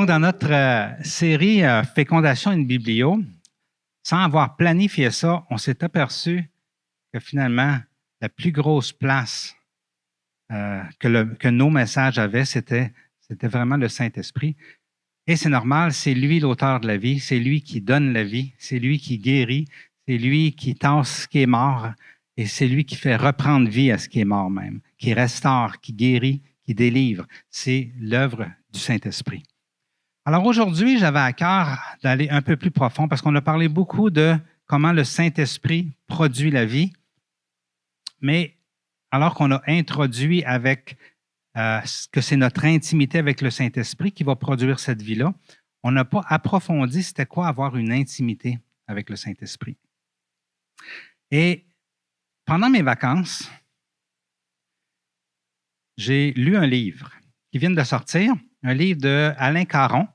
Donc, dans notre série Fécondation in Biblio, sans avoir planifié ça, on s'est aperçu que finalement, la plus grosse place que nos messages avaient, c'était vraiment le Saint-Esprit. Et c'est normal, c'est lui l'auteur de la vie, c'est lui qui donne la vie, c'est lui qui guérit, c'est lui qui tasse ce qui est mort et c'est lui qui fait reprendre vie à ce qui est mort même, qui restaure, qui guérit, qui délivre. C'est l'œuvre du Saint-Esprit. Alors aujourd'hui, j'avais à cœur d'aller un peu plus profond parce qu'on a parlé beaucoup de comment le Saint-Esprit produit la vie, mais alors qu'on a introduit avec que c'est notre intimité avec le Saint-Esprit qui va produire cette vie-là, on n'a pas approfondi c'était quoi avoir une intimité avec le Saint-Esprit. Et pendant mes vacances, j'ai lu un livre qui vient de sortir, un livre d'Alain Caron.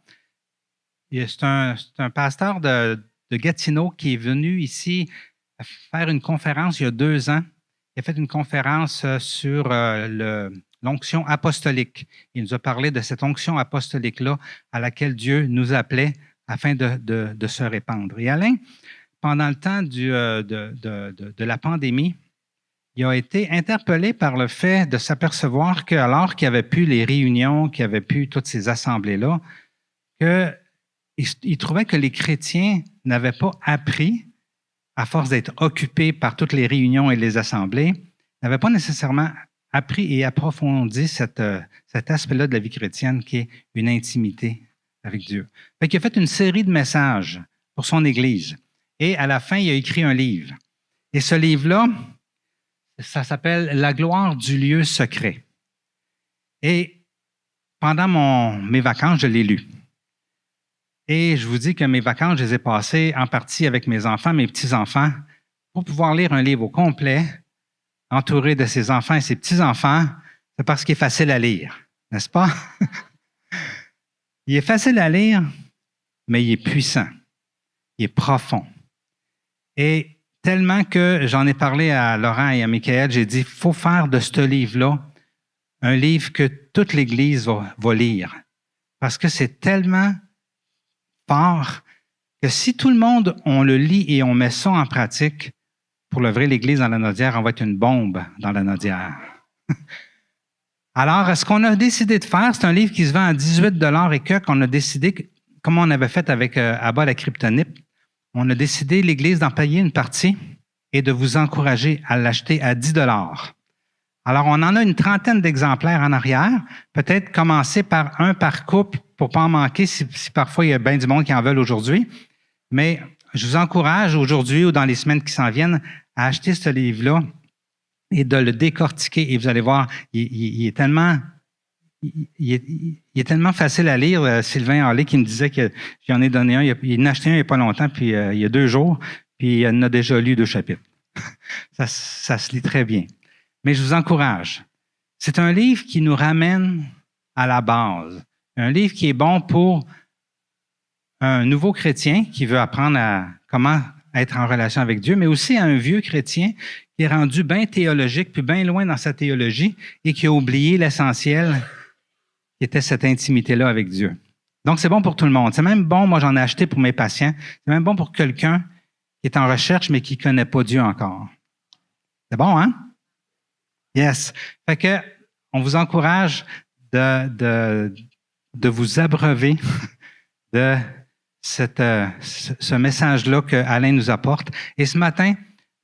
C'est un pasteur de Gatineau qui est venu ici faire une conférence il y a 2 ans. Il a fait une conférence sur l'onction apostolique. Il nous a parlé de cette onction apostolique-là à laquelle Dieu nous appelait afin de se répandre. Et Alain, pendant le temps de la pandémie, il a été interpellé par le fait de s'apercevoir qu'alors qu'il n'y avait plus les réunions, qu'il n'y avait plus toutes ces assemblées-là, qu'il trouvait que les chrétiens n'avaient pas appris, à force d'être occupés par toutes les réunions et les assemblées, n'avaient pas nécessairement appris et approfondi cet aspect-là de la vie chrétienne qui est une intimité avec Dieu. Fait qu'il a fait une série de messages pour son Église. Et à la fin, il a écrit un livre. Et ce livre-là, ça s'appelle « La gloire du lieu secret ». Et pendant mes vacances, je l'ai lu. Et je vous dis que mes vacances, je les ai passées en partie avec mes enfants, mes petits-enfants, pour pouvoir lire un livre au complet, entouré de ses enfants et ses petits-enfants, c'est parce qu'il est facile à lire, n'est-ce pas? Il est facile à lire, mais il est puissant, il est profond. Et tellement que j'en ai parlé à Laurent et à Michael, j'ai dit, il faut faire de ce livre-là un livre que toute l'Église va lire. Parce que c'est tellement fort que si tout le monde, on le lit et on met ça en pratique, pour le vrai, l'Église dans la Naudière, on va être une bombe dans la Naudière. Alors, ce qu'on a décidé de faire, c'est un livre qui se vend à 18 $ et qu'on a décidé, comme on avait fait avec Abba la Kryptonite, on a décidé, l'Église, d'en payer une partie et de vous encourager à l'acheter à 10 $. Alors, on en a une trentaine d'exemplaires en arrière. Peut-être commencer par un par couple pour ne pas en manquer si parfois il y a bien du monde qui en veulent aujourd'hui. Mais je vous encourage aujourd'hui ou dans les semaines qui s'en viennent à acheter ce livre-là et de le décortiquer. Et vous allez voir, il est tellement facile à lire. Sylvain Hallé qui me disait que j'en ai donné un, il en a acheté un il n'y a pas longtemps, puis il y a 2 jours, puis il en a déjà lu 2 chapitres. Ça se lit très bien. Mais je vous encourage. C'est un livre qui nous ramène à la base. Un livre qui est bon pour un nouveau chrétien qui veut apprendre à comment être en relation avec Dieu, mais aussi à un vieux chrétien qui est rendu bien théologique, puis bien loin dans sa théologie et qui a oublié l'essentiel qui était cette intimité-là avec Dieu. Donc, c'est bon pour tout le monde. C'est même bon, moi j'en ai acheté pour mes patients, c'est même bon pour quelqu'un qui est en recherche mais qui ne connaît pas Dieu encore. C'est bon, hein? Yes. Fait que on vous encourage de vous abreuver de ce message-là que Alain nous apporte. Et ce matin,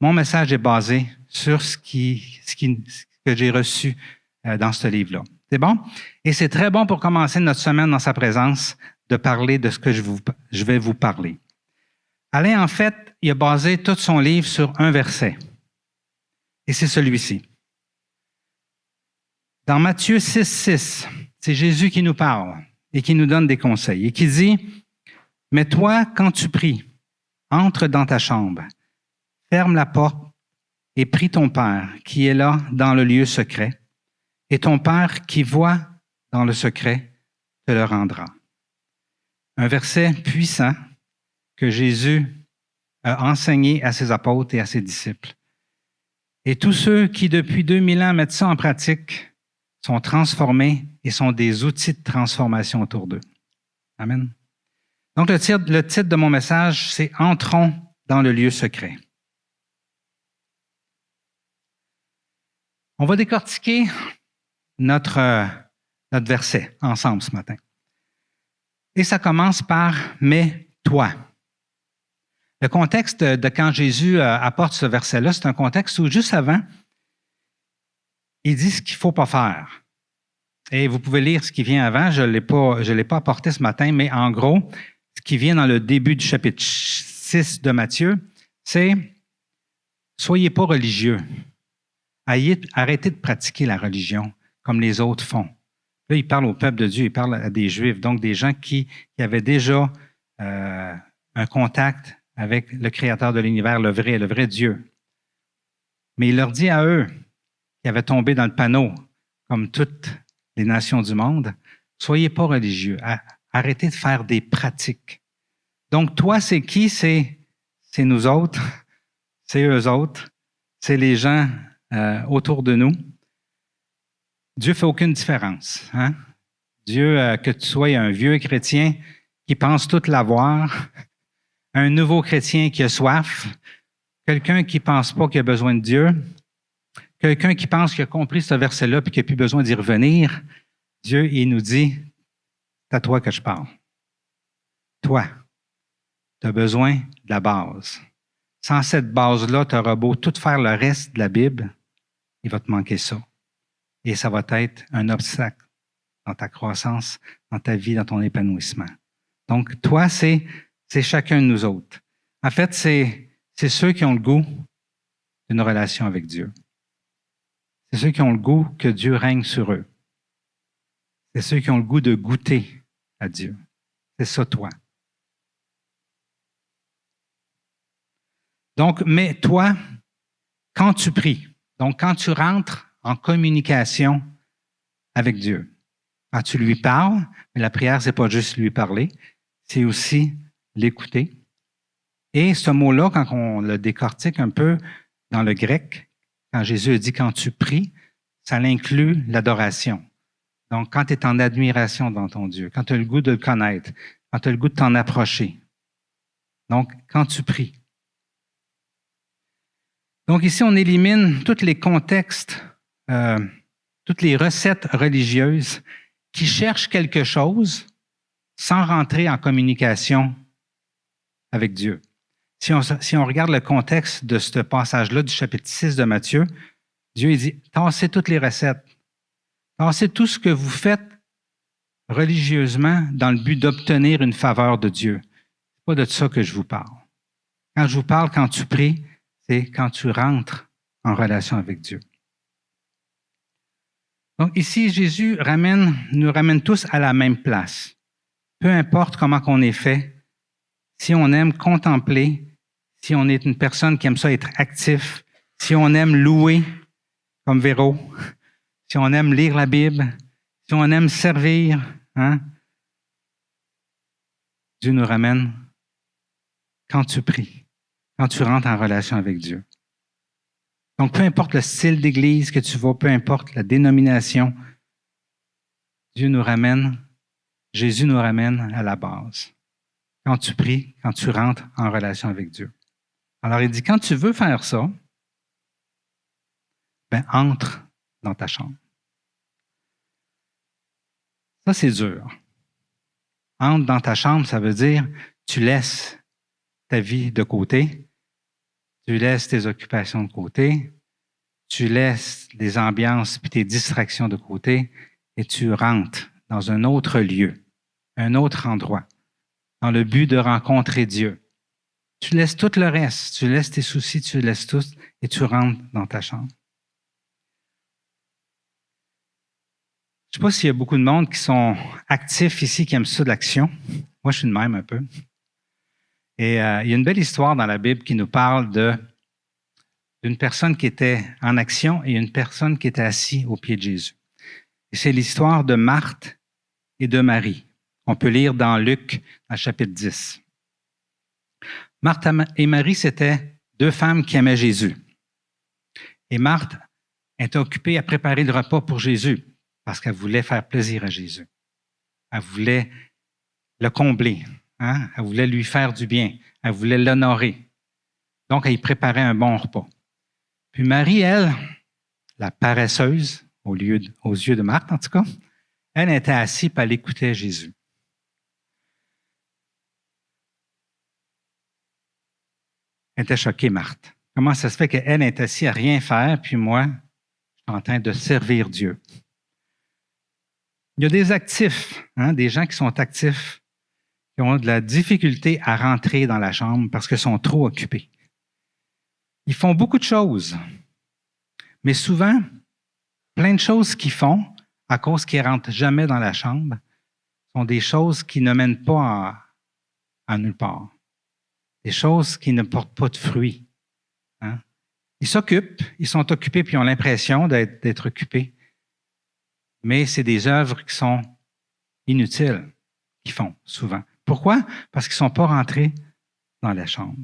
mon message est basé sur ce que j'ai reçu dans ce livre-là. C'est bon? Et c'est très bon pour commencer notre semaine dans sa présence de parler de ce que je vais vous parler. Alain, en fait, il a basé tout son livre sur un verset. Et c'est celui-ci. Dans Matthieu 6,6, c'est Jésus qui nous parle et qui nous donne des conseils et qui dit « Mais toi, quand tu pries, entre dans ta chambre, ferme la porte et prie ton Père qui est là dans le lieu secret, et ton Père qui voit dans le secret te le rendra. » Un verset puissant que Jésus a enseigné à ses apôtres et à ses disciples. Et tous ceux qui, depuis 2000 ans, mettent ça en pratique sont transformés et sont des outils de transformation autour d'eux. Amen. Donc, le titre de mon message, c'est « Entrons dans le lieu secret ». On va décortiquer notre verset ensemble ce matin. Et ça commence par « Mais toi ». Le contexte de quand Jésus apporte ce verset-là, c'est un contexte où juste avant, il dit ce qu'il ne faut pas faire. Et vous pouvez lire ce qui vient avant, je ne l'ai pas apporté ce matin, mais en gros, ce qui vient dans le début du chapitre 6 de Matthieu, c'est « Soyez pas religieux. Arrêtez de pratiquer la religion comme les autres font. » Là, il parle au peuple de Dieu, il parle à des Juifs, donc des gens qui avaient déjà un contact avec le Créateur de l'univers, le vrai Dieu. Mais il leur dit à eux, qui avaient tombé dans le panneau, comme toutes les nations du monde, « Soyez pas religieux. Arrêtez de faire des pratiques. » Donc, toi, c'est qui? C'est nous autres, c'est eux autres, c'est les gens autour de nous. Dieu ne fait aucune différence. Hein? Dieu, que tu sois un vieux chrétien qui pense tout l'avoir, un nouveau chrétien qui a soif, quelqu'un qui ne pense pas qu'il a besoin de Dieu, quelqu'un qui pense qu'il a compris ce verset-là et qu'il n'a plus besoin d'y revenir, Dieu, il nous dit, c'est à toi que je parle. Toi, tu as besoin de la base. Sans cette base-là, tu auras beau tout faire le reste de la Bible, il va te manquer ça. Et ça va être un obstacle dans ta croissance, dans ta vie, dans ton épanouissement. Donc, toi, c'est chacun de nous autres. En fait, c'est ceux qui ont le goût d'une relation avec Dieu. C'est ceux qui ont le goût que Dieu règne sur eux. C'est ceux qui ont le goût de goûter à Dieu. C'est ça, toi. Donc, mais toi, quand tu pries, donc quand tu rentres en communication avec Dieu, quand tu lui parles, mais la prière, c'est pas juste lui parler, c'est aussi l'écouter. Et ce mot-là, quand on le décortique un peu dans le grec, quand Jésus dit « quand tu pries », ça inclut l'adoration. Donc, quand tu es en admiration devant ton Dieu, quand tu as le goût de le connaître, quand tu as le goût de t'en approcher. Donc, quand tu pries. Donc, ici, on élimine tous les contextes, toutes les recettes religieuses qui cherchent quelque chose sans rentrer en communication avec Dieu. Si on regarde le contexte de ce passage-là du chapitre 6 de Matthieu, Dieu il dit « Tassez toutes les recettes. Tassez tout ce que vous faites religieusement dans le but d'obtenir une faveur de Dieu. Ce n'est pas de ça que je vous parle. Quand je vous parle, quand tu pries, c'est quand tu rentres en relation avec Dieu. » Donc ici, Jésus nous ramène tous à la même place. Peu importe comment on est fait, si on aime contempler, si on est une personne qui aime ça être actif, si on aime louer, comme Véro, si on aime lire la Bible, si on aime servir, hein, Dieu nous ramène quand tu pries, quand tu rentres en relation avec Dieu. Donc, peu importe le style d'église que tu vas, peu importe la dénomination, Jésus nous ramène à la base. Quand tu pries, quand tu rentres en relation avec Dieu. Alors, il dit, quand tu veux faire ça, entre dans ta chambre. Ça, c'est dur. Entre dans ta chambre, ça veut dire, tu laisses ta vie de côté, tu laisses tes occupations de côté, tu laisses les ambiances et tes distractions de côté et tu rentres dans un autre lieu, un autre endroit, dans le but de rencontrer Dieu. Tu laisses tout le reste, tu laisses tes soucis, tu laisses tout et tu rentres dans ta chambre. Je ne sais pas s'il y a beaucoup de monde qui sont actifs ici, qui aiment ça de l'action. Moi, je suis de même un peu. Et il y a une belle histoire dans la Bible qui nous parle d'une personne qui était en action et une personne qui était assise au pied de Jésus. Et c'est l'histoire de Marthe et de Marie. On peut lire dans Luc, dans le chapitre 10. Marthe et Marie, c'était deux femmes qui aimaient Jésus. Et Marthe était occupée à préparer le repas pour Jésus parce qu'elle voulait faire plaisir à Jésus. Elle voulait le combler. Hein? Elle voulait lui faire du bien. Elle voulait l'honorer. Donc, elle y préparait un bon repas. Puis Marie, elle, la paresseuse, aux yeux de Marthe en tout cas, elle était assise et elle écoutait Jésus. Elle était choquée, Marthe. Comment ça se fait qu'elle est assise à rien faire, puis moi, je suis en train de servir Dieu? Il y a des actifs, hein, des gens qui sont actifs, qui ont de la difficulté à rentrer dans la chambre parce qu'ils sont trop occupés. Ils font beaucoup de choses, mais souvent, plein de choses qu'ils font, à cause qu'ils ne rentrent jamais dans la chambre, sont des choses qui ne mènent pas à nulle part. Des choses qui ne portent pas de fruits. Hein? Ils s'occupent, ils sont occupés, puis ils ont l'impression d'être occupés. Mais c'est des œuvres qui sont inutiles, qu'ils font souvent. Pourquoi? Parce qu'ils ne sont pas rentrés dans la chambre.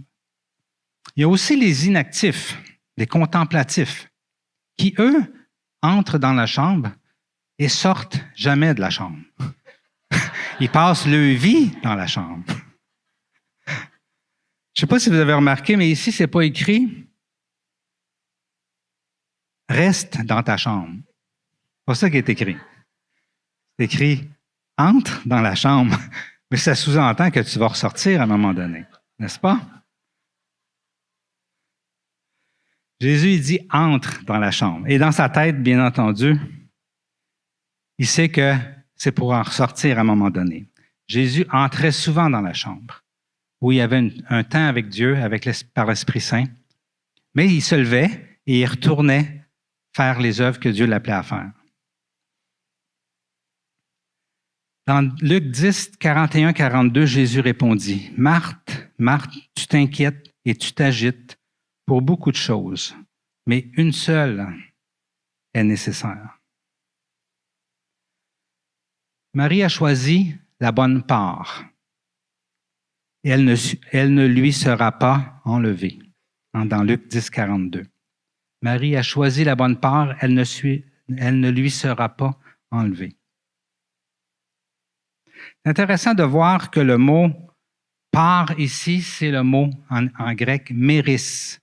Il y a aussi les inactifs, les contemplatifs, qui, eux, entrent dans la chambre et sortent jamais de la chambre. Ils passent leur vie dans la chambre. Je ne sais pas si vous avez remarqué, mais ici, ce n'est pas écrit « Reste dans ta chambre ». C'est pas ça qui est écrit. C'est écrit « Entre dans la chambre ». Mais ça sous-entend que tu vas ressortir à un moment donné, n'est-ce pas? Jésus, il dit « Entre dans la chambre ». Et dans sa tête, bien entendu, il sait que c'est pour en ressortir à un moment donné. Jésus entrait souvent dans la chambre, où il y avait un temps avec Dieu, par l'Esprit Saint, mais il se levait et il retournait faire les œuvres que Dieu l'appelait à faire. Dans Luc 10, 41, 42, Jésus répondit, « Marthe, Marthe, tu t'inquiètes et tu t'agites pour beaucoup de choses, mais une seule est nécessaire. » Marie a choisi la bonne part et elle ne lui sera pas enlevée. Dans Luc 10, 42. Marie a choisi la bonne part, elle ne lui sera pas enlevée. C'est intéressant de voir que le mot « part » ici, c'est le mot en grec « méris ».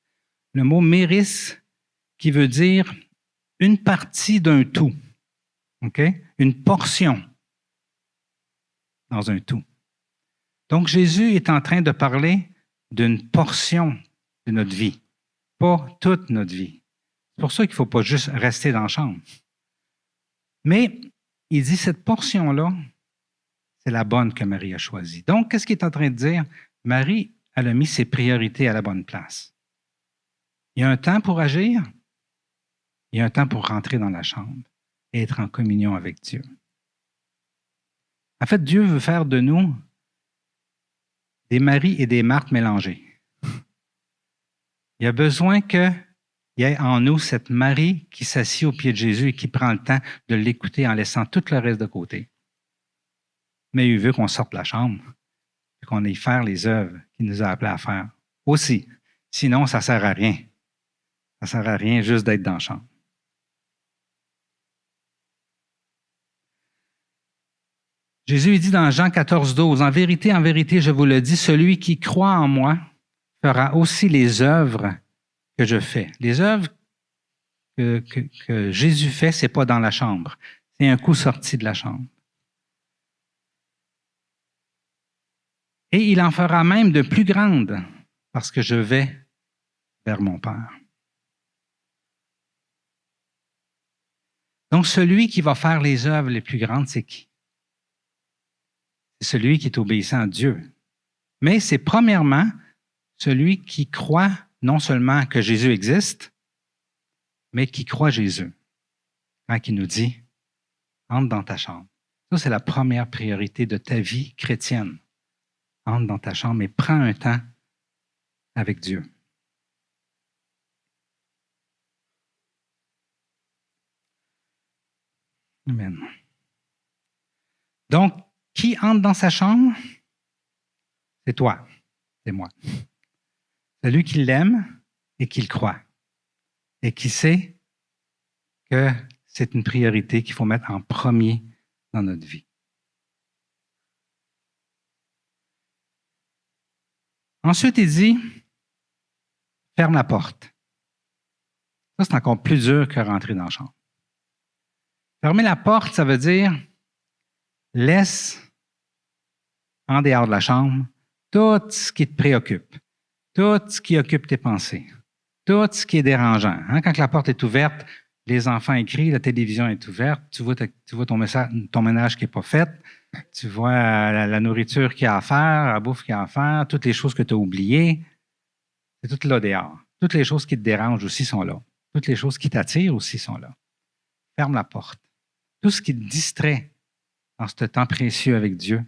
Le mot « méris » qui veut dire une partie d'un tout, okay? Une portion dans un tout. Donc, Jésus est en train de parler d'une portion de notre vie, pas toute notre vie. C'est pour ça qu'il ne faut pas juste rester dans la chambre. Mais il dit cette portion-là, c'est la bonne que Marie a choisie. Donc, qu'est-ce qu'il est en train de dire? Marie, elle a mis ses priorités à la bonne place. Il y a un temps pour agir, il y a un temps pour rentrer dans la chambre et être en communion avec Dieu. En fait, Dieu veut faire de nous des Maries et des Marthes mélangées. Il y a besoin qu'il y ait en nous cette Marie qui s'assied au pied de Jésus et qui prend le temps de l'écouter en laissant tout le reste de côté. Mais il veut qu'on sorte de la chambre et qu'on aille faire les œuvres qu'il nous a appelés à faire aussi. Sinon, ça ne sert à rien. Ça ne sert à rien juste d'être dans la chambre. Jésus dit dans Jean 14, 12, « En vérité, je vous le dis, celui qui croit en moi fera aussi les œuvres que je fais. » Les œuvres que Jésus fait, ce n'est pas dans la chambre. C'est un coup sorti de la chambre. Et il en fera même de plus grandes parce que je vais vers mon Père. Donc, celui qui va faire les œuvres les plus grandes, c'est qui? C'est celui qui est obéissant à Dieu. Mais c'est premièrement celui qui croit non seulement que Jésus existe, mais qui croit Jésus. Quand il nous dit, entre dans ta chambre. Ça, c'est la première priorité de ta vie chrétienne. Entre dans ta chambre et prends un temps avec Dieu. Amen. Donc, qui entre dans sa chambre? C'est toi, c'est moi. Celui qui l'aime et qui le croit. Et qui sait que c'est une priorité qu'il faut mettre en premier dans notre vie. Ensuite, il dit, ferme la porte. Ça, c'est encore plus dur que rentrer dans la chambre. Fermer la porte, ça veut dire, laisse en dehors de la chambre tout ce qui te préoccupe, tout ce qui occupe tes pensées, tout ce qui est dérangeant. Hein? Quand la porte est ouverte, les enfants écrivent, la télévision est ouverte, tu vois ton ménage qui n'est pas fait, tu vois la nourriture qu'il y a à faire, la bouffe qu'il y a à faire, toutes les choses que tu as oubliées, c'est tout là dehors. Toutes les choses qui te dérangent aussi sont là. Toutes les choses qui t'attirent aussi sont là. Ferme la porte. Tout ce qui te distrait dans ce temps précieux avec Dieu,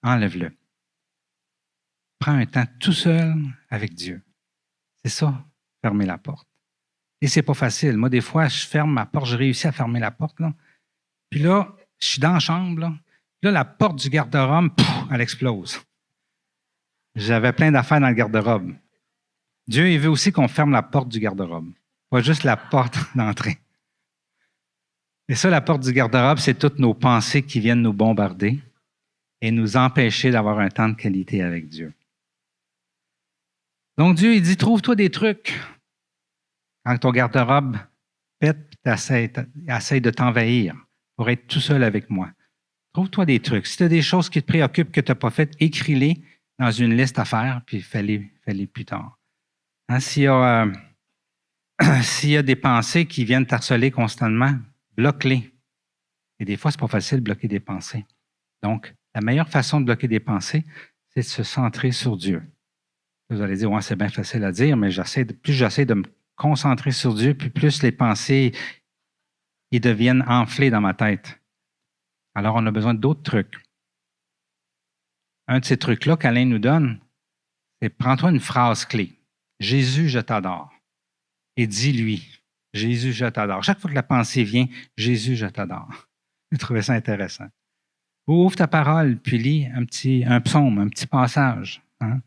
enlève-le. Prends un temps tout seul avec Dieu. C'est ça, fermer la porte. Et c'est pas facile. Moi, des fois, je ferme ma porte, je réussis à fermer la porte, là. Puis là, je suis dans la chambre, là. Là, la porte du garde-robe, elle explose. J'avais plein d'affaires dans le garde-robe. Dieu, il veut aussi qu'on ferme la porte du garde-robe, pas juste la porte d'entrée. Et ça, la porte du garde-robe, c'est toutes nos pensées qui viennent nous bombarder et nous empêcher d'avoir un temps de qualité avec Dieu. Donc, Dieu, il dit, trouve-toi des trucs. Quand ton garde-robe pète, essaie de t'envahir pour être tout seul avec moi. Trouve-toi des trucs. Si tu as des choses qui te préoccupent que tu n'as pas faites, écris-les dans une liste à faire, puis fais-les plus tard. Hein, s'il y a des pensées qui viennent t'harceler constamment, bloque-les. Et des fois, ce n'est pas facile de bloquer des pensées. Donc, la meilleure façon de bloquer des pensées, c'est de se centrer sur Dieu. Vous allez dire, ouais, c'est bien facile à dire, mais plus j'essaie de me concentrer sur Dieu, puis plus les pensées ils deviennent enflées dans ma tête. Alors, on a besoin d'autres trucs. Un de ces trucs-là qu'Alain nous donne, c'est prends-toi une phrase clé. Jésus, je t'adore. Et dis-lui, Jésus, je t'adore. Chaque fois que la pensée vient, Jésus, je t'adore. J'ai trouvé ça intéressant. Ouvre ta parole, puis lis un psaume, un petit passage. Hein?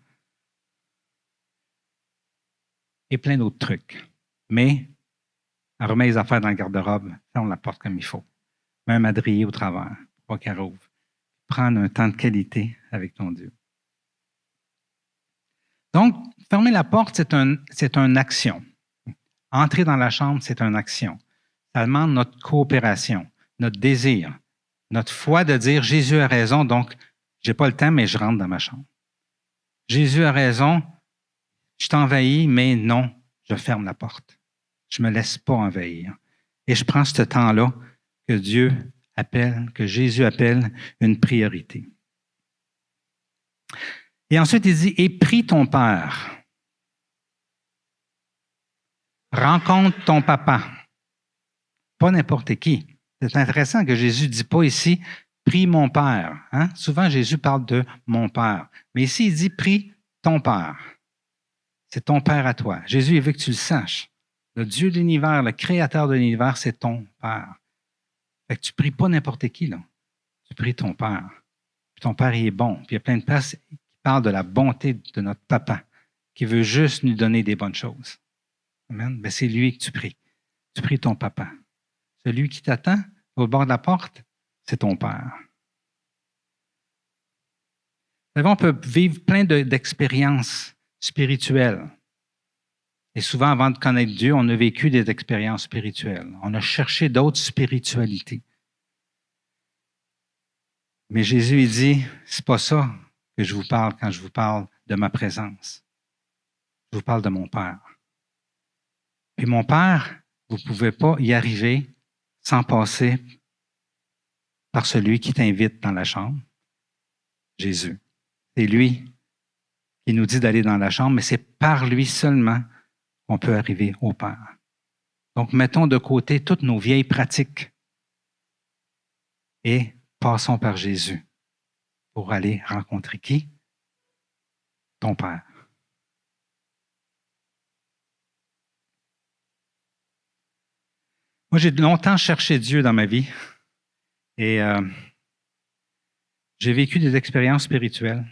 Et plein d'autres trucs. Mais, remets les affaires dans le garde-robe, ferme la porte comme il faut. Mets un madrier au travers, pas qu'elle rouvre. Prends un temps de qualité avec ton Dieu. Donc, fermer la porte, c'est une action. Entrer dans la chambre, c'est une action. Ça demande notre coopération, notre désir, notre foi de dire Jésus a raison, donc je n'ai pas le temps, mais je rentre dans ma chambre. Jésus a raison, je t'envahis, mais non, je ferme la porte. Je ne me laisse pas envahir. Et je prends ce temps-là que Dieu appelle, que Jésus appelle une priorité. Et ensuite, il dit, et prie ton Père. Rencontre ton papa. Pas n'importe qui. C'est intéressant que Jésus ne dit pas ici, prie mon Père. Hein? Souvent, Jésus parle de mon Père. Mais ici, il dit, prie ton Père. C'est ton Père à toi. Jésus, il veut que tu le saches. Le Dieu de l'univers, le Créateur de l'univers, c'est ton Père. Fait que tu ne pries pas n'importe qui, là. Tu pries ton Père. Puis ton Père, il est bon. Puis il y a plein de places qui parlent de la bonté de notre Papa, qui veut juste nous donner des bonnes choses. Amen. Ben, c'est lui que tu pries. Tu pries ton Papa. Celui qui t'attend au bord de la porte, c'est ton Père. Vous savez, on peut vivre plein d'expériences spirituelles. Et souvent, avant de connaître Dieu, on a vécu des expériences spirituelles. On a cherché d'autres spiritualités. Mais Jésus, il dit, c'est pas ça que je vous parle quand je vous parle de ma présence. Je vous parle de mon Père. Puis mon Père, vous ne pouvez pas y arriver sans passer par celui qui t'invite dans la chambre, Jésus. C'est lui qui nous dit d'aller dans la chambre, mais c'est par lui seulement qu'on peut arriver au Père. Donc, mettons de côté toutes nos vieilles pratiques et passons par Jésus pour aller rencontrer qui? Ton Père. Moi, j'ai longtemps cherché Dieu dans ma vie et j'ai vécu des expériences spirituelles,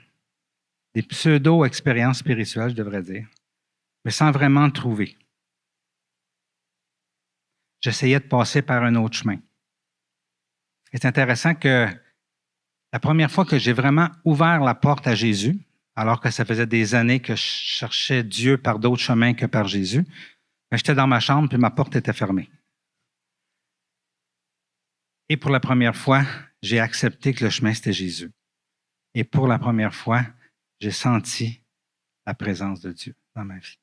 des pseudo-expériences spirituelles, je devrais dire, mais sans vraiment le trouver. J'essayais de passer par un autre chemin. C'est intéressant que la première fois que j'ai vraiment ouvert la porte à Jésus, alors que ça faisait des années que je cherchais Dieu par d'autres chemins que par Jésus. Mais j'étais dans ma chambre, puis ma porte était fermée. Et pour la première fois, j'ai accepté que le chemin, c'était Jésus. Et pour la première fois, j'ai senti la présence de Dieu dans ma vie.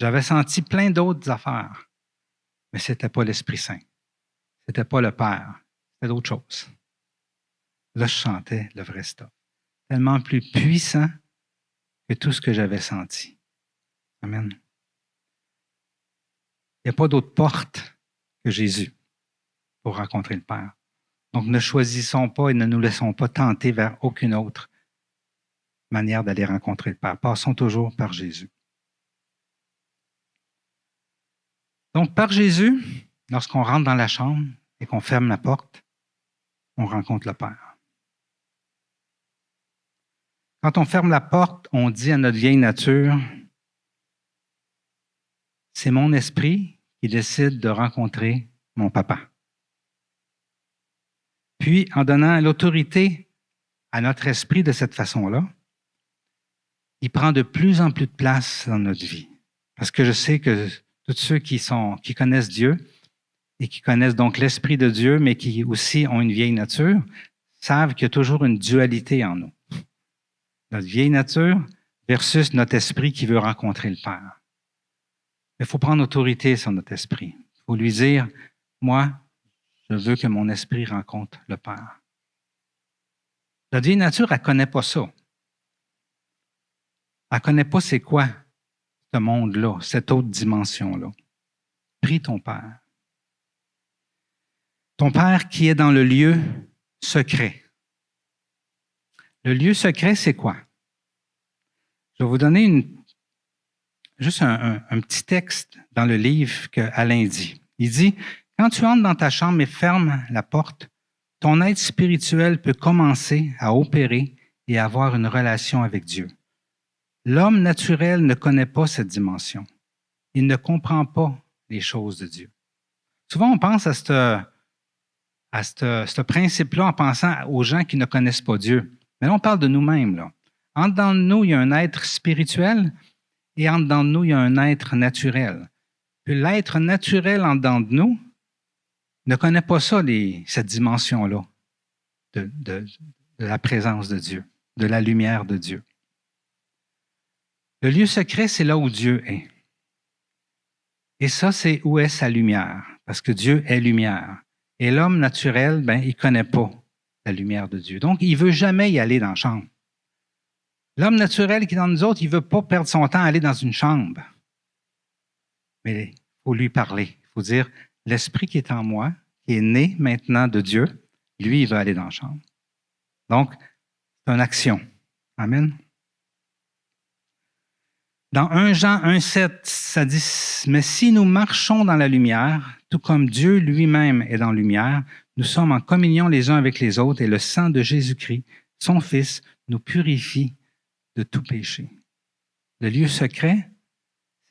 J'avais senti plein d'autres affaires, mais ce n'était pas l'Esprit Saint. Ce n'était pas le Père. C'était d'autres choses. Là, je sentais le vrai stuff. Tellement plus puissant que tout ce que j'avais senti. Amen. Il n'y a pas d'autre porte que Jésus pour rencontrer le Père. Donc, ne choisissons pas et ne nous laissons pas tenter vers aucune autre manière d'aller rencontrer le Père. Passons toujours par Jésus. Donc, par Jésus, lorsqu'on rentre dans la chambre et qu'on ferme la porte, on rencontre le Père. Quand on ferme la porte, on dit à notre vieille nature, c'est mon esprit qui décide de rencontrer mon papa. Puis, en donnant l'autorité à notre esprit de cette façon-là, il prend de plus en plus de place dans notre vie. Parce que je sais que tous ceux qui connaissent Dieu et qui connaissent donc l'Esprit de Dieu, mais qui aussi ont une vieille nature, savent qu'il y a toujours une dualité en nous. Notre vieille nature versus notre esprit qui veut rencontrer le Père. Mais il faut prendre autorité sur notre esprit. Il faut lui dire, moi, je veux que mon esprit rencontre le Père. Notre vieille nature, elle ne connaît pas ça. Elle ne connaît pas c'est quoi ce monde-là, cette autre dimension-là. Prie ton Père. Ton Père qui est dans le lieu secret. Le lieu secret, c'est quoi? Je vais vous donner juste un petit texte dans le livre qu'Alain dit. Il dit, quand tu entres dans ta chambre et fermes la porte, ton être spirituel peut commencer à opérer et avoir une relation avec Dieu. L'homme naturel ne connaît pas cette dimension. Il ne comprend pas les choses de Dieu. Souvent, on pense à ce principe-là en pensant aux gens qui ne connaissent pas Dieu. Mais là, on parle de nous-mêmes. Là. En dedans de nous, il y a un être spirituel et en dedans de nous, il y a un être naturel. Puis l'être naturel en dedans de nous ne connaît pas ça, cette dimension-là de la présence de Dieu, de la lumière de Dieu. Le lieu secret, c'est là où Dieu est. Et ça, c'est où est sa lumière, parce que Dieu est lumière. Et l'homme naturel, il ne connaît pas la lumière de Dieu. Donc, il ne veut jamais y aller dans la chambre. L'homme naturel qui est dans nous autres, il ne veut pas perdre son temps à aller dans une chambre. Mais il faut lui parler. Il faut dire, l'esprit qui est en moi, qui est né maintenant de Dieu, lui, il va aller dans la chambre. Donc, c'est une action. Amen. Dans 1 Jean 1,7, ça dit, « Mais si nous marchons dans la lumière, tout comme Dieu lui-même est dans la lumière, nous sommes en communion les uns avec les autres et le sang de Jésus-Christ, son Fils, nous purifie de tout péché. » Le lieu secret,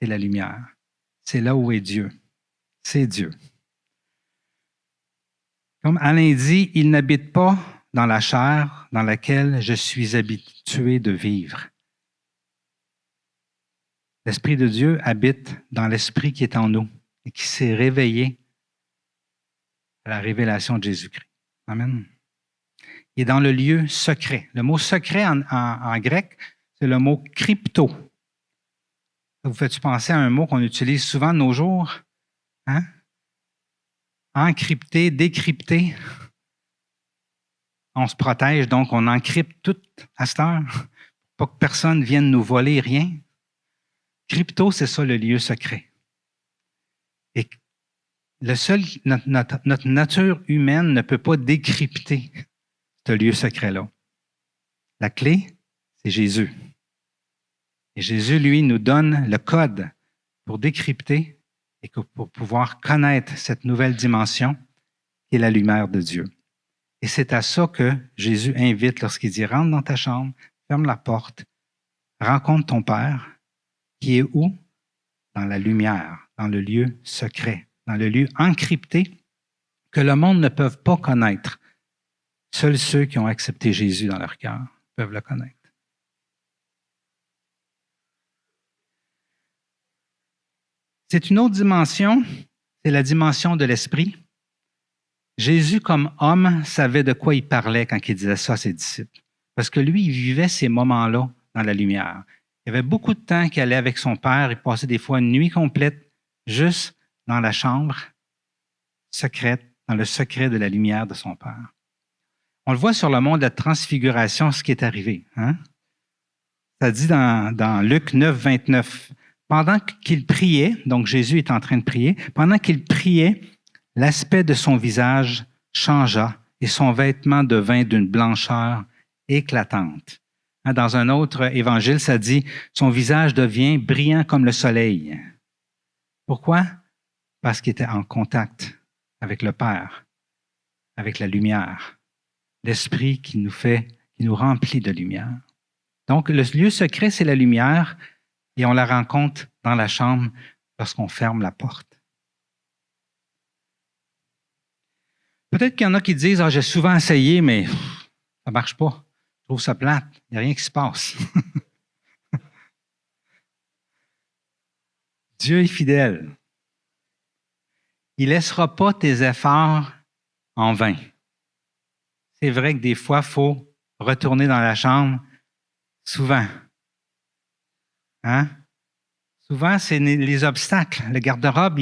c'est la lumière. C'est là où est Dieu. C'est Dieu. Comme Alain dit, il n'habite pas dans la chair dans laquelle je suis habitué de vivre. L'Esprit de Dieu habite dans l'Esprit qui est en nous et qui s'est réveillé à la révélation de Jésus-Christ. Amen. Il est dans le lieu secret. Le mot secret en grec, c'est le mot crypto. Ça vous fait-tu penser à un mot qu'on utilise souvent de nos jours? Hein? Encrypter, décrypter. On se protège, donc on encrypte tout à cette heure pour pas que personne vienne nous voler rien. Crypto, c'est ça le lieu secret. Et notre nature humaine ne peut pas décrypter ce lieu secret-là. La clé, c'est Jésus. Et Jésus, lui, nous donne le code pour décrypter et pour pouvoir connaître cette nouvelle dimension qui est la lumière de Dieu. Et c'est à ça que Jésus invite lorsqu'il dit « Rentre dans ta chambre, ferme la porte, rencontre ton Père » qui est où? Dans la lumière, dans le lieu secret, dans le lieu encrypté que le monde ne peut pas connaître. Seuls ceux qui ont accepté Jésus dans leur cœur peuvent le connaître. C'est une autre dimension, c'est la dimension de l'esprit. Jésus, comme homme, savait de quoi il parlait quand il disait ça à ses disciples. Parce que lui, il vivait ces moments-là dans la lumière. Il y avait beaucoup de temps qu'il allait avec son Père. Il passait des fois une nuit complète juste dans la chambre secrète, dans le secret de la lumière de son Père. On le voit sur le mont de la transfiguration, ce qui est arrivé. Hein? Ça dit dans Luc 9, 29. Pendant qu'il priait, donc Jésus est en train de prier, pendant qu'il priait, l'aspect de son visage changea et son vêtement devint d'une blancheur éclatante. Dans un autre évangile, ça dit « Son visage devient brillant comme le soleil ». Pourquoi? Parce qu'il était en contact avec le Père, avec la lumière, l'Esprit qui nous remplit de lumière. Donc, le lieu secret, c'est la lumière et on la rencontre dans la chambre lorsqu'on ferme la porte. Peut-être qu'il y en a qui disent « Ah, j'ai souvent essayé, mais ça ne marche pas. Je trouve ça plate. Il n'y a rien qui se passe. » Dieu est fidèle. Il ne laissera pas tes efforts en vain. C'est vrai que des fois, il faut retourner dans la chambre souvent. Hein? Souvent, c'est les obstacles. Le garde-robe,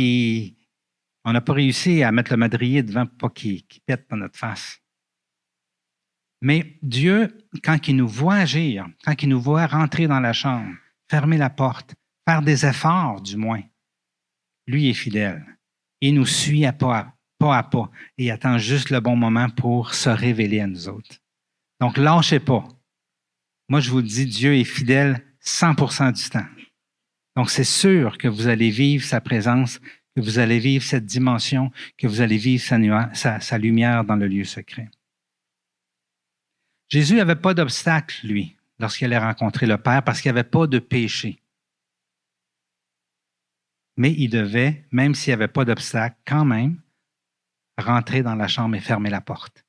on n'a pas réussi à mettre le madrier devant pour pas qu'il pète dans notre face. Mais Dieu, quand il nous voit agir, quand il nous voit rentrer dans la chambre, fermer la porte, faire des efforts du moins, lui est fidèle. Il nous suit pas à pas et il attend juste le bon moment pour se révéler à nous autres. Donc, lâchez pas. Moi, je vous le dis, Dieu est fidèle 100% du temps. Donc, c'est sûr que vous allez vivre sa présence, que vous allez vivre cette dimension, que vous allez vivre sa lumière dans le lieu secret. Jésus n'avait pas d'obstacle, lui, lorsqu'il allait rencontrer le Père, parce qu'il n'y avait pas de péché. Mais il devait, même s'il n'y avait pas d'obstacle, quand même, rentrer dans la chambre et fermer la porte.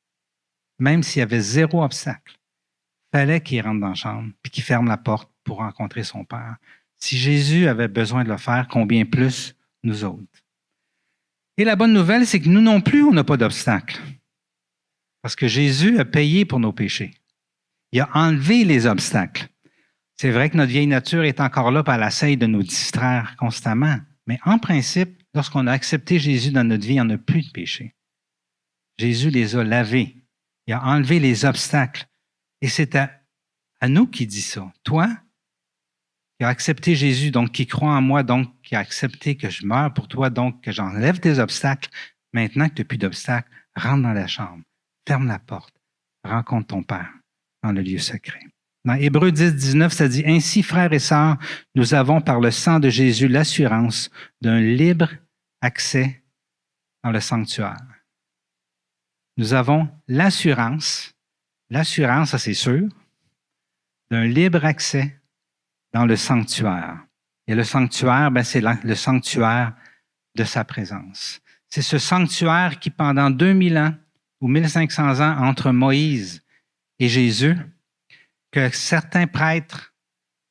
Même s'il y avait zéro obstacle, il fallait qu'il rentre dans la chambre et qu'il ferme la porte pour rencontrer son Père. Si Jésus avait besoin de le faire, combien plus nous autres? Et la bonne nouvelle, c'est que nous non plus, on n'a pas d'obstacle. Parce que Jésus a payé pour nos péchés. Il a enlevé les obstacles. C'est vrai que notre vieille nature est encore là, par elle essaye de nous distraire constamment. Mais en principe, lorsqu'on a accepté Jésus dans notre vie, il n'y en a plus de péché. Jésus les a lavés. Il a enlevé les obstacles. Et c'est à nous qui dit ça. Toi, qui as accepté Jésus, donc qui croit en moi, donc qui a accepté que je meurs pour toi, donc que j'enlève tes obstacles. Maintenant que tu n'as plus d'obstacles, rentre dans la chambre, ferme la porte, rencontre ton Père dans le lieu secret. Dans Hébreux 10, 19, ça dit « Ainsi, frères et sœurs, nous avons par le sang de Jésus l'assurance d'un libre accès dans le sanctuaire. » Nous avons l'assurance, ça c'est sûr, d'un libre accès dans le sanctuaire. Et le sanctuaire, c'est le sanctuaire de sa présence. C'est ce sanctuaire qui, pendant 2000 ans ou 1500 ans entre Moïse et Jésus, que certains prêtres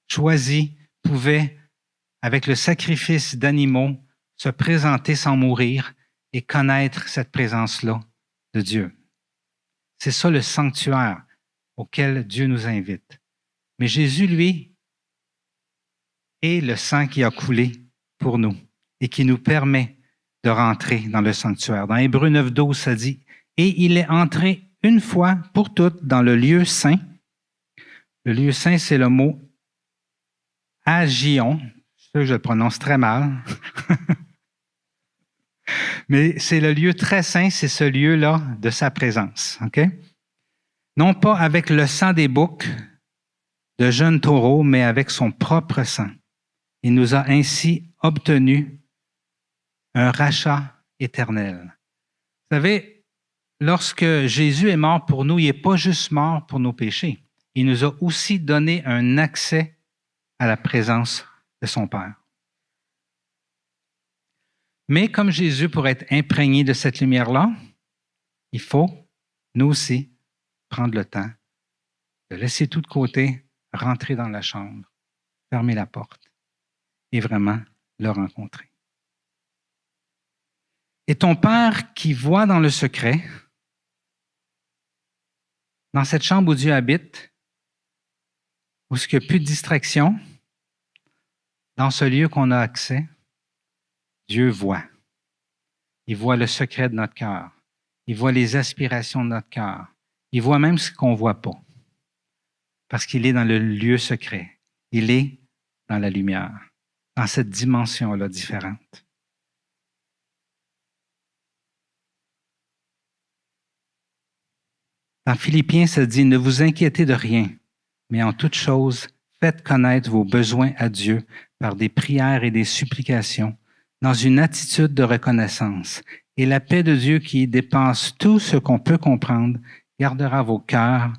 choisis pouvaient, avec le sacrifice d'animaux, se présenter sans mourir et connaître cette présence-là de Dieu. C'est ça le sanctuaire auquel Dieu nous invite. Mais Jésus, lui, est le sang qui a coulé pour nous et qui nous permet de rentrer dans le sanctuaire. Dans Hébreux 9, 12, ça dit « Et il est entré une fois pour toutes dans le lieu saint. » Le lieu saint, c'est le mot « agion ». Je sais que je le prononce très mal. Mais c'est le lieu très saint, c'est ce lieu-là de sa présence. Okay? Non pas avec le sang des boucs, de jeunes taureaux, mais avec son propre sang. Il nous a ainsi obtenu un rachat éternel. Vous savez, lorsque Jésus est mort pour nous, il n'est pas juste mort pour nos péchés. Il nous a aussi donné un accès à la présence de son Père. Mais comme Jésus, pour être imprégné de cette lumière-là, il faut, nous aussi, prendre le temps de laisser tout de côté, rentrer dans la chambre, fermer la porte et vraiment le rencontrer. Et ton Père qui voit dans le secret, dans cette chambre où Dieu habite, où il n'y a plus de distraction, dans ce lieu qu'on a accès, Dieu voit. Il voit le secret de notre cœur. Il voit les aspirations de notre cœur. Il voit même ce qu'on ne voit pas. Parce qu'il est dans le lieu secret. Il est dans la lumière, dans cette dimension-là différente. Dans Philippiens, ça dit, ne vous inquiétez de rien, mais en toute chose, faites connaître vos besoins à Dieu par des prières et des supplications, dans une attitude de reconnaissance. Et la paix de Dieu qui dépasse tout ce qu'on peut comprendre, gardera vos cœurs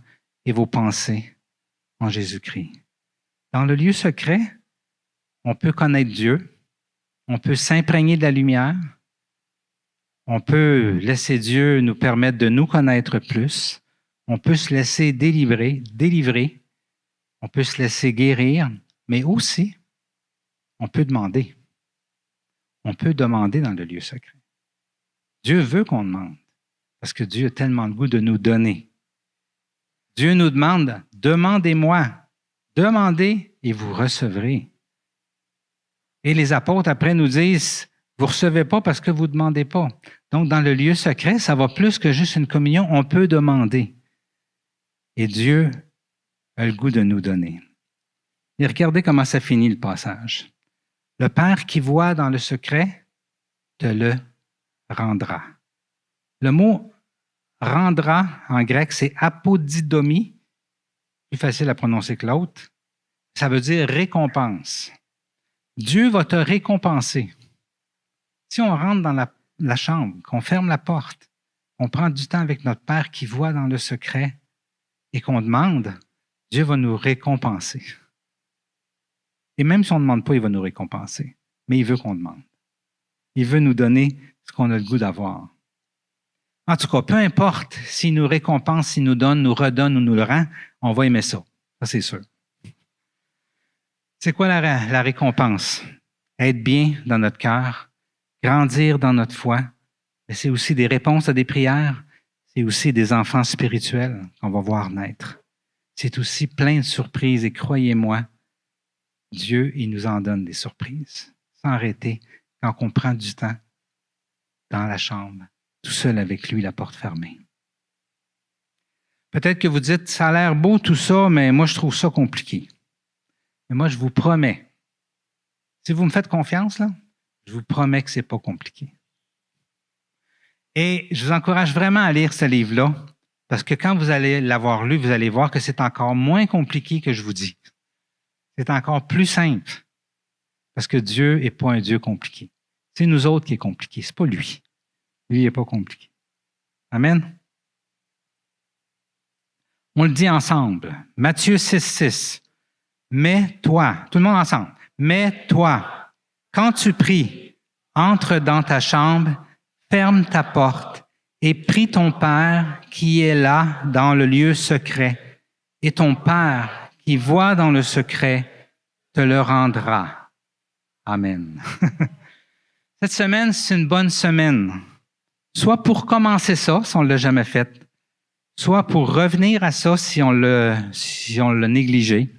et vos pensées en Jésus-Christ. Dans le lieu secret, on peut connaître Dieu, on peut s'imprégner de la lumière, on peut laisser Dieu nous permettre de nous connaître plus, on peut se laisser délivrer, on peut se laisser guérir, mais aussi, on peut demander. On peut demander dans le lieu secret. Dieu veut qu'on demande, parce que Dieu a tellement le goût de nous donner. Dieu nous demande, demandez-moi, demandez et vous recevrez. Et les apôtres après nous disent, vous ne recevez pas parce que vous ne demandez pas. Donc dans le lieu secret, ça va plus que juste une communion, on peut demander. Et Dieu a le goût de nous donner. Et regardez comment ça finit le passage. Le Père qui voit dans le secret te le rendra. Le mot rendra en grec, c'est apodidomie, plus facile à prononcer que l'autre. Ça veut dire récompense. Dieu va te récompenser. Si on rentre dans la chambre, qu'on ferme la porte, qu'on prend du temps avec notre Père qui voit dans le secret et qu'on demande, Dieu va nous récompenser. Et même si on ne demande pas, il va nous récompenser. Mais il veut qu'on demande. Il veut nous donner ce qu'on a le goût d'avoir. En tout cas, peu importe s'il nous récompense, s'il nous donne, nous redonne ou nous le rend, on va aimer ça. Ça, c'est sûr. C'est quoi la récompense? Être bien dans notre cœur, grandir dans notre foi, mais c'est aussi des réponses à des prières, c'est aussi des enfants spirituels qu'on va voir naître. C'est aussi plein de surprises et croyez-moi, Dieu, il nous en donne des surprises, sans arrêter, quand on prend du temps dans la chambre, tout seul avec lui, la porte fermée. Peut-être que vous dites, ça a l'air beau tout ça, mais moi je trouve ça compliqué. Mais moi je vous promets, si vous me faites confiance, là, je vous promets que ce n'est pas compliqué. Et je vous encourage vraiment à lire ce livre-là, parce que quand vous allez l'avoir lu, vous allez voir que c'est encore moins compliqué que je vous dis. C'est encore plus simple, parce que Dieu n'est pas un Dieu compliqué. C'est nous autres qui est compliqué, ce n'est pas lui. Lui, il n'est pas compliqué. Amen? On le dit ensemble. Matthieu 6,6. Mais toi, tout le monde ensemble, mais toi, quand tu pries, entre dans ta chambre, ferme ta porte et prie ton Père qui est là dans le lieu secret. Et ton Père qui voit dans le secret te le rendra. Amen. Cette semaine, c'est une bonne semaine. Soit pour commencer ça, si on ne l'a jamais fait, soit pour revenir à ça si on l'a négligé,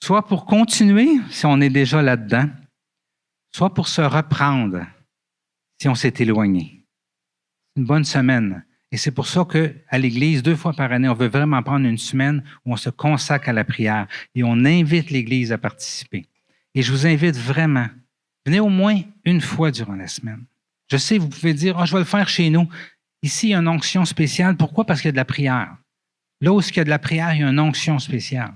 soit pour continuer si on est déjà là-dedans, soit pour se reprendre si on s'est éloigné. C'est une bonne semaine. Et c'est pour ça qu'à l'Église, 2 fois par année, on veut vraiment prendre une semaine où on se consacre à la prière et on invite l'Église à participer. Et je vous invite vraiment, venez au moins une fois durant la semaine. Je sais, vous pouvez dire, je vais le faire chez nous. Ici, il y a une onction spéciale. Pourquoi? Parce qu'il y a de la prière. Là où il y a de la prière, il y a une onction spéciale.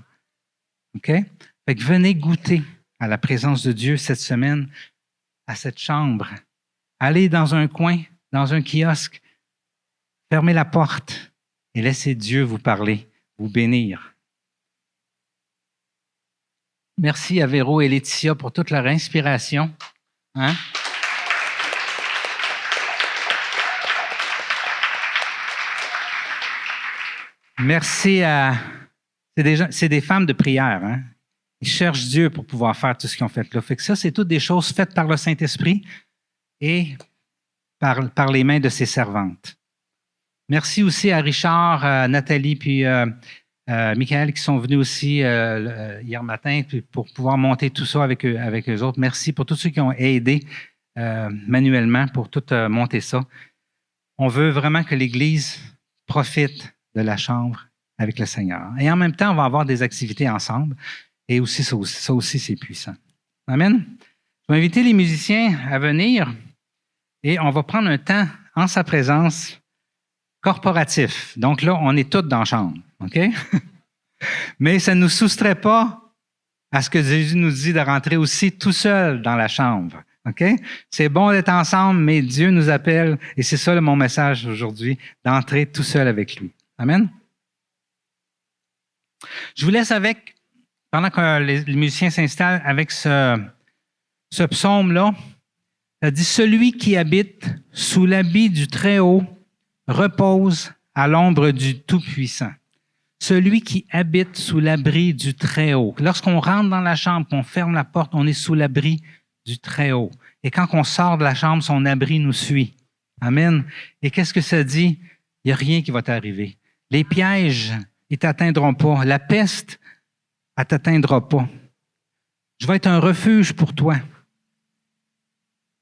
OK? Fait que venez goûter à la présence de Dieu cette semaine, à cette chambre. Allez dans un coin, dans un kiosque, fermez la porte et laissez Dieu vous parler, vous bénir. Merci à Véro et Laetitia pour toute leur inspiration. Hein? Merci à... C'est des femmes de prière. Hein? Ils cherchent Dieu pour pouvoir faire tout ce qu'ils ont fait là. Fait que ça, c'est toutes des choses faites par le Saint-Esprit. Et par les mains de ses servantes. Merci aussi à Richard, Nathalie, puis Michael qui sont venus aussi hier matin pour pouvoir monter tout ça avec eux autres. Merci pour tous ceux qui ont aidé manuellement pour tout monter ça. On veut vraiment que l'Église profite de la chambre avec le Seigneur. Et en même temps, on va avoir des activités ensemble. Et aussi, ça aussi, c'est puissant. Amen. Je vais inviter les musiciens à venir et on va prendre un temps en sa présence corporatif. Donc là, on est tous dans la chambre. OK? Mais ça ne nous soustrait pas à ce que Jésus nous dit de rentrer aussi tout seul dans la chambre. OK? C'est bon d'être ensemble, mais Dieu nous appelle, et c'est ça mon message aujourd'hui, d'entrer tout seul avec lui. Amen? Je vous laisse avec, pendant que les musiciens s'installent, avec ce psaume-là. Ça dit « Celui qui habite sous l'habit du Très-Haut repose à l'ombre du Tout-Puissant. » Celui qui habite sous l'abri du Très-Haut. Lorsqu'on rentre dans la chambre, qu'on ferme la porte, on est sous l'abri du Très-Haut. Et quand on sort de la chambre, son abri nous suit. Amen. Et qu'est-ce que ça dit? Il n'y a rien qui va t'arriver. Les pièges, ils ne t'atteindront pas. La peste, elle ne t'atteindra pas. Je vais être un refuge pour toi.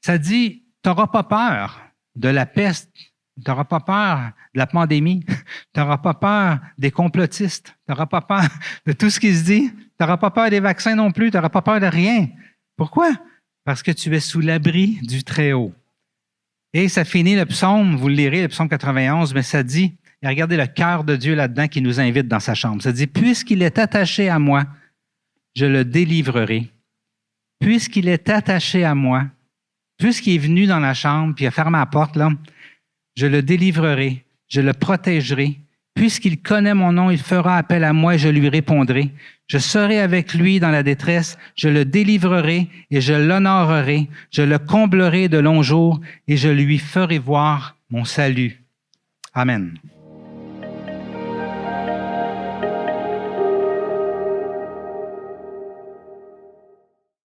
Ça dit, tu n'auras pas peur de la peste. Tu n'auras pas peur de la pandémie. Tu n'auras pas peur des complotistes. Tu n'auras pas peur de tout ce qui se dit. Tu n'auras pas peur des vaccins non plus. Tu n'auras pas peur de rien. Pourquoi? Parce que tu es sous l'abri du Très-Haut. Et ça finit le psaume, vous le lirez, le psaume 91, mais ça dit, et regardez le cœur de Dieu là-dedans qui nous invite dans sa chambre. Ça dit, puisqu'il est attaché à moi, je le délivrerai. Puisqu'il est attaché à moi, puisqu'il est venu dans la chambre, puis il a fermé la porte, là, je le délivrerai, je le protégerai. Puisqu'il connaît mon nom, il fera appel à moi et je lui répondrai. Je serai avec lui dans la détresse, je le délivrerai et je l'honorerai. Je le comblerai de longs jours et je lui ferai voir mon salut. Amen.